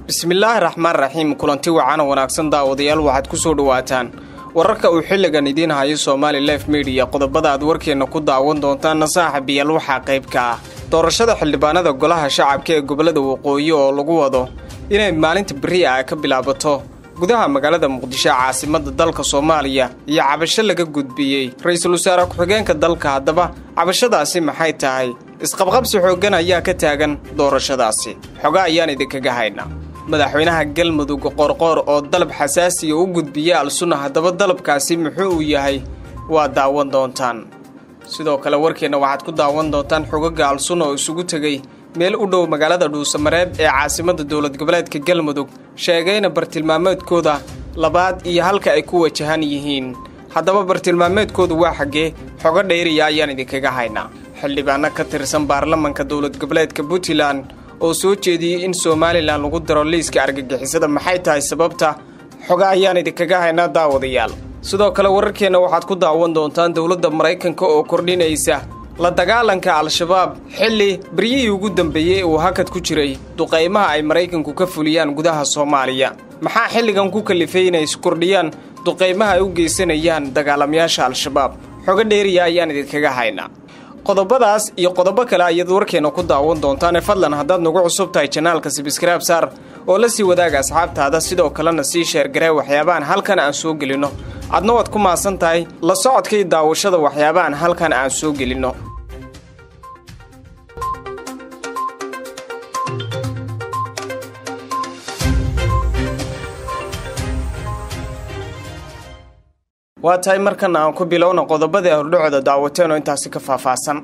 bismillaahi raxmaan raxiim kulanti wacan wanaagsan daawadayaal waxaad ku soo dhawaataan wararka uu xilligan idiin hayo Somali Live Media qodobada aad warkeena ku daawan doontaan saaxiibayaal waxa qayb ka ah doorashada xildhibaanada golaha shacabka ee gobolada Waqooyi oo lagu wado inay maalinta bari ka bilaabato gudaha magaalada Muqdisho caasimadda dalka Soomaaliya iyo cabasho laga gudbiyay ra'iisul wasaare ku-xigeenka dalka hadaba cabashadaasi maxay tahay isqabqabsi xoogan ayaa ka taagan doorashadaasi xogaa ayaan idinkaga haynaa madaxweynaha galmudug qorqor oo dalab xasaasi ah u gudbiyay Ahlusuna hadaba dalabkaasi muxuu yahay waa daawan doontaan sidoo kale warkeena waxaad ku daawan doontaan xogaga Ahlusuna oo isugu tagay meel u dhow magaalada Dhuusamareeb ee caasimadda dawlad goboleedka galmudug sheegayna bartilmaameedkooda labaad iyo halka ay ku wajahan yihiin hadaba bartilmaameedkoodu waa xagee xoga dheeriya ayaan idinkaga haynaa xildhibaano ka tirsan baarlamaanka dawlad goboleedka Puntland oo soo jeediyay in Somaliland lagu daro liiska argagixisada maxay tahay sababta xoga ayaan idinkaga haynaa daawadayaal sidoo kale wararkeena waxaad ku daawan doontaan dawladda Mareykanka oo kordhinaysa la dagaalanka al-shabaab xilli bariyii ugu dambeeyay oo hakad ku jiray duqeymaha ay Mareykanku ka fuliyaan gudaha Soomaaliya maxaa xilligan ku kalifay inay kordhiyaan duqeymaha ay u geysanayaan dagaalamayaasha al-shabaab xoga dheeriya ayaan idinkaga haynaa qodobadaas iyo qodobo kale ayaad warkeena ku daawan doontaan fadlan haddaad nagu cusub tahay channelka subscribe saar oo la sii wadaaga asxaabtaada sidoo kalena sii share garee waxyaabahan halkan aan soo gelino adna waad ku maasan tahay la socodka iyo daawashada waxyaabahan halkan aan soo gelino waa tahay markan aan ku bilowno qodobada hordhacda daawateen oo intaasi ka faahfaahsan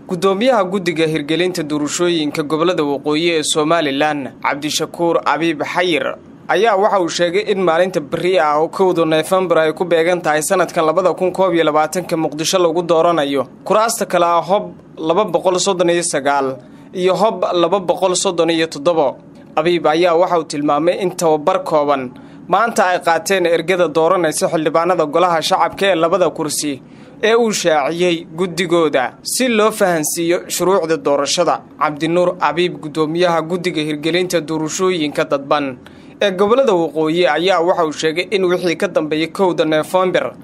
gudoomiyaha guddiga hirgelinta doorashooyinka gobolada Waqooyi ee Somaliland Cabdishakuur Abiib Xayir ayaa waxa uu sheegay in maalinta bari ah oo 1 November ay ku beegan tahay sanadkan 2021 Muqdisho lagu dooranayo kuraasta kala hob 239 iyo hob 237 Abiib ayaa waxa uu tilmaamay in tababar kooban maanta ay qaateen ergada dooranaysa xildhibaanada golaha shacabka ee labada kursi ee uu shaaciyey guddigooda si loo fahansiiyo shuruucda doorashada Cabdinuur Abiib gudoomiyaha guddiga hirgelinta doorashooyinka dadban ee gobolada Waqooyi ayaa waxa uu sheegay in wixii ka dambeeyay 1 November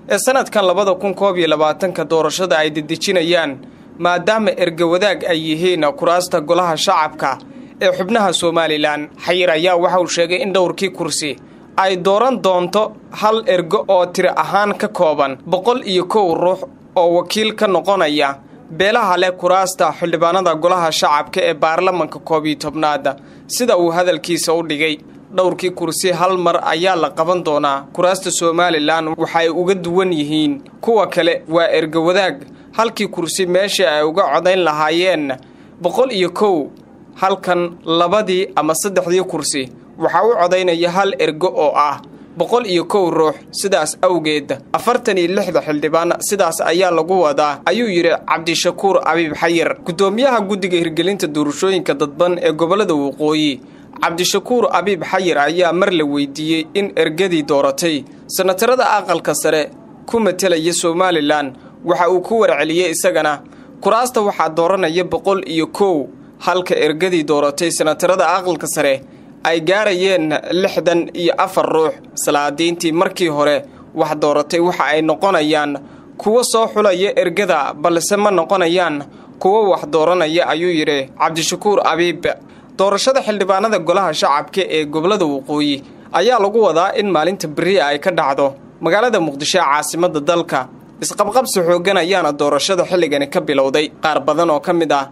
ee sanadkan 2021 doorashada ay dedejinayaan maadaama erga wadaag ay yihiin kuraasta golaha shacabka ee xubnaha Somaliland Xayir ayaa waxa uu sheegay in dhowrkii kursi ay dooran doonto hal ergo oo tiro ahaan ka kooban 101 ruux oo wakiil ka noqonaya beelaha leh kuraasta xildhibaanada golaha shacabka ee baarlamaanka 11aad sida uu hadalkiisa u dhigay dhowrkii kursi hal mar ayaa la qaban doonaa kuraasta Somaliland waxay uga duwan yihiin kuwa kale waa ergo wadaag halkii kursi meesha ay uga codayn lahaayeen 101 halkan labadii ama saddexdii kursi waxa uu codaynaya hal ergo oo ah 101 ruux sidaas awgeed 46 xildhibaan sidaas ayaa lagu wadaa ayuu yiri Cabdishakuur Abiib Xayir gudoomiyaha guddiga hirgelinta doorashooyinka dadban ee gobolada Waqooyi Cabdishakuur Abiib Xayir ayaa mar la weydiiyay in ergadii dooratay sanatarada aqalka sare ku metelaya Somaliland waxa uu ku warceliyay isagana kuraasta waxa dooranaya 101 halka ergadii dooratay sanatarada aqalka sare ay gaarayeen 64 ruux salaadiintii markii hore wax dooratay waxa ay noqonayaan kuwa soo xulaya ergada balse ma noqonayaan kuwa wax dooranaya ayuu yiri Cabdishakuur Abiib doorashada xildhibaanada golaha shacabka ee gobolada Waqooyi ayaa lagu wadaa in maalinta bari ay ka dhacdo magaalada Muqdisho caasimadda dalka isqabqabsi xoogan ayaana doorashada xilligan ka bilowday qaar badan oo kamid ah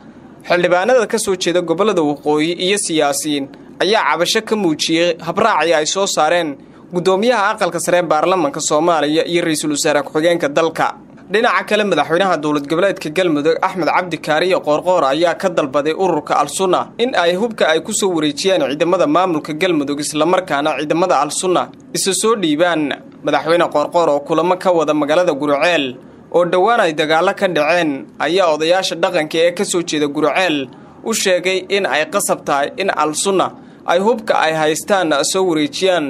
xildhibaanada ka soo jeeda gobolada Waqooyi iyo siyaasiyiin ayaa cabasho ka muujiyay habraaci ay soo saareen gudoomiyaha aqalka sare baarlamaanka Soomaaliya iyo ra'iisul wasaare ku-xigeenka dalka dhinaca kale madaxweynaha dawlad goboleedka galmudug Axmed Cabdi Kaariye Qorqor ayaa ka dalbaday ururka Ahlusuna in ay hubka ay ku soo wareejiyaan ciidamada maamulka galmudug isla markaana ciidamada Ahlusuna isu soo dhiibaan madaxweyne Qorqor oo kulamo ka wada magaalada Gurceel oo dhawaan ay dagaalo ka dhaceen ayaa odayaasha dhaqanka ee ka soo jeeda Gurceel u sheegay in ay qasab tahay in Ahlusuna ay hubka ay haystaan soo wareejiyaan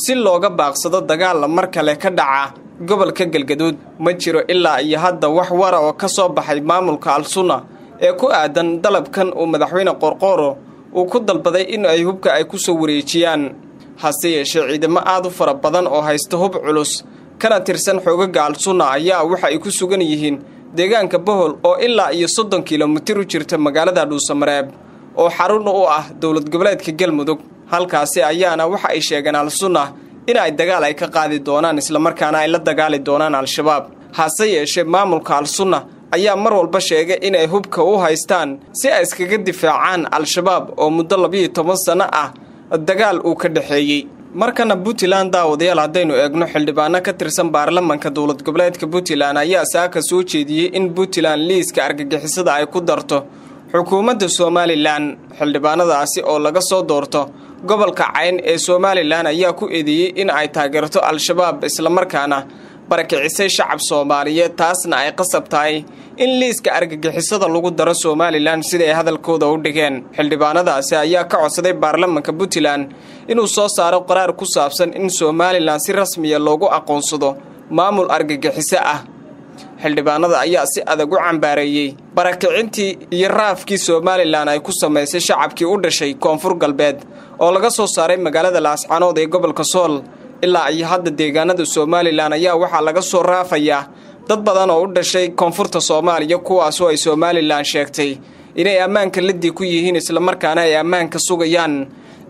si looga baaqsado dagaal mar kale ka dhaca gobolka Galgaduud ma jiro ilaa iyo hadda wax wara oo ka soo baxay maamulka Ahlusuna ee ku aadan dalabkan uu madaxweyne Qorqor uu ku dalbaday in ay hubka ay ku soo wareejiyaan hase yeeshee ciidamo aad u fara badan oo haysta hub culus kana tirsan Hogaanka Ahlusuna ayaa waxa ay ku sugan yihiin deegaanka Bohol oo ilaa iyo 30 kiiloomitir u jirta magaalada Dhuusamareeb oo xarun u ah dawlad goboleedka Galmudug halkaasi ayaana waxa ay sheegeen Ahlusuna in ay dagaal ay ka qaadi doonaan isla markaana ay la dagaali doonaan al-shabaab hase yeeshee maamulka Ahlusuna ayaa mar walba sheegay in ay hubka u haystaan si ay iskaga difaacaan al-shabaab oo muddo 12 sano ah dagaal uu ka dhaxeeyay markana Puntland daawadayaal hadaynu eegno xildhibaano ka tirsan baarlamaanka dawlad goboleedka Puntland ayaa saaka soo jeediyay in Puntland liiska argagixisada ay ku darto xukuumadda Somaliland xildhibaanadaasi oo laga soo doorto gobolka Cayn ee Somaliland ayaa ku eedeeyay in ay taageerto al-shabaab isla markaana barakicisay shacab Soomaaliyeed taasna ay qasab tahay in liiska argagixisada lagu daro Somaliland sida ay hadalkooda u dhigeen xildhibaanadaasi ayaa ka codsaday baarlamaanka Puntland inuu soo saaro qaraar ku saabsan in Somaliland si rasmi ah loogu aqoonsado maamul argagixiso ah xildhibaanada ayaa si adag u cambaareeyay barakicintii iyo raafkii Somaliland ay ku sameysay shacabkii u dhashay koonfur galbeed oo laga soo saaray magaalada Laascaanood ee gobolka Sool ilaa ay hadda deegaanada Somaliland ayaa waxa laga soo raafayaa dad badan oo u dhashay koonfurta Soomaaliya kuwaas oo ay Somaliland sheegtay inay ammaanka lidii ku yihiin isla markaana ay ammaanka sugayaan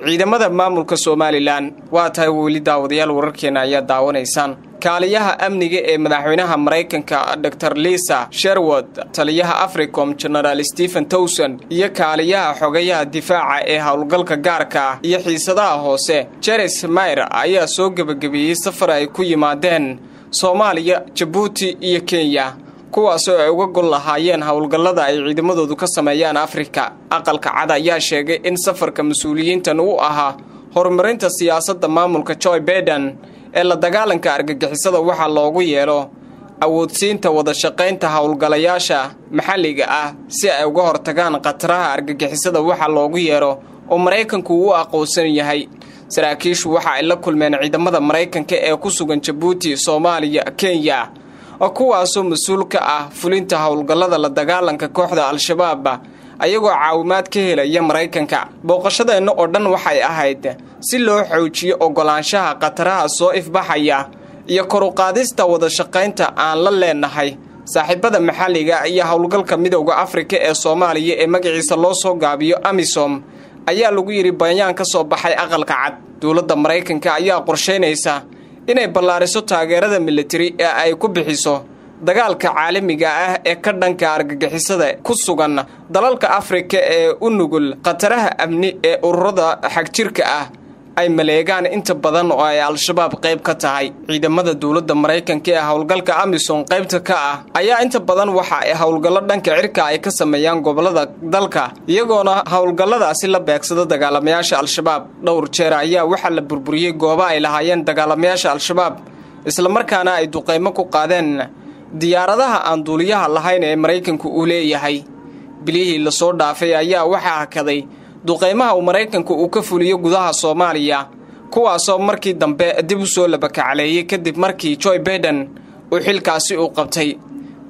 ciidamada maamulka Somaliland waa tahay weli daawadayaal wararkeena ayaa daawanaysaan kaaliyaha amniga ee madaxweynaha Mareykanka Dr. Lisa Sherwood taliyaha Africom General Stephen Townsend iyo kaaliyaha xogayaha difaaca ee howlgalka gaarka iyo xiisadaha hoose Cheris Mayer ayaa soo gabagabiyay safar ay ku yimaadeen Soomaaliya, Djibouti iyo Kenya kuwaas oo ay uga gol lahaayeen howlgallada ay ciidamadoodu ka sameeyaan Afrika aqalka cad ayaa sheegay in safarka mas'uuliyiintan uu ahaa horumarinta siyaasadda maamulka Joe Biden ee la dagaalanka argagixisada waxa loogu yeelo awoodsiinta wada shaqaynta howlgalayaasha maxalliga ah si ay uga hortagaan qataraha argagixisada waxa loogu yeero oo Mareykanku uu aqoonsan yahay saraakiishu waxa ay la kulmeen ciidamada Mareykanka ee ku sugan Djibouti, Soomaaliya, Kenya oo kuwaasoo mas'uul ka ah fulinta howlgallada la dagaalanka kooxda al-shabaab ayagoo caawimaad ka helaya Mareykanka booqashadeena oo dhan waxay ahayd si loo xoojiyo ogolaanshaha qataraha soo ifbaxaya iyo kor u qaadista wada shaqaynta aan la leenahay saaxiibada maxalliga iyo howlgalka midowga Afrika ee Soomaaliya ee magaciisa loo soo gaabiyo AMISOM ayaa lagu yiri bayaan ka soo baxay aqalka cad dawladda Mareykanka ayaa qorsheynaysa inay ballaariso taageerada military ee ay ku bixiso dagaalka caalamiga ah ee ka dhanka argagixisada ku sugan dalalka Afrika ee u nugul qataraha amni ee ururada xagjirka ah ay maleegaan inta badan oo ay al-shabaab qayb ka tahay ciidamada dawladda Mareykanka ee howlgalka AMISOM qaybta ka ah ayaa inta badan waxa ay howlgallo dhanka cirka ay ka sameeyaan gobolada dalka iyagoona howlgalladaasi la beegsado dagaalamayaasha al-shabaab dhowr jeer ayaa waxa la burburiyay goobo ay lahaayeen dagaalamayaasha al-shabaab isla markaana ay duqeymo ku qaadeen diyaaradaha aan duuliyaha lahayn ee Mareykanku uu leeyahay bilihii la soo dhaafay ayaa waxa hakaday duqeymaha uu Mareykanku uu ka fuliyo gudaha Soomaaliya kuwaasoo markii dambe dib u soo labakacleeyay kadib markii Joe Biden uu xilkaasi u qabtay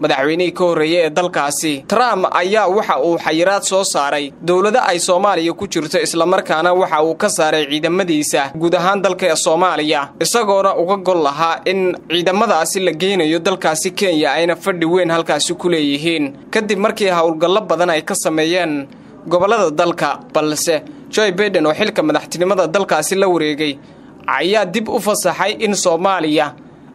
madaxweynihii ka horeeyay ee dalkaasi Trump ayaa waxa uu xayiraad soo saaray dawladda ay Soomaaliya ku jirto isla markaana waxa uu ka saaray ciidamadiisa guud ahaan dalka Soomaaliya isagoona uga gol lahaa in ciidamadaasi la geynayo dalkaasi Kenya ayna fadhi weyn halkaasi ku leeyihiin kadib markii howlgallo badan ay ka sameeyeen gobolada dalka balse Joe Biden oo xilka madaxtinimada dalkaasi la wareegay ayaa dib u fasaxay in Soomaaliya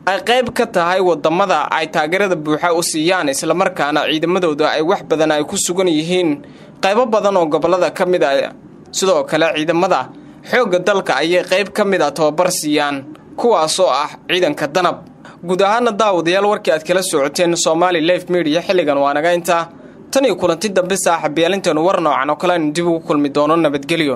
ay qayb ka tahay wadamada ay taageerada buuxa u siiyaan isla markaana ciidamadooda ay wax badan ay ku sugan yihiin qaybo badan oo gobolada ka mid ah sidoo kale ciidamada xoogga dalka ay qayb ka mid ah tababar siiyaan kuwaas oo ah ciidanka danab guud ahaan daawadayaal warkii aad kala socoteen Somali Live Media xilligan waa naga inta tan iyo kulanti dambe saaxiibayaal intaan war noocan oo kale dib ugu kulmi doono nabadgelyo.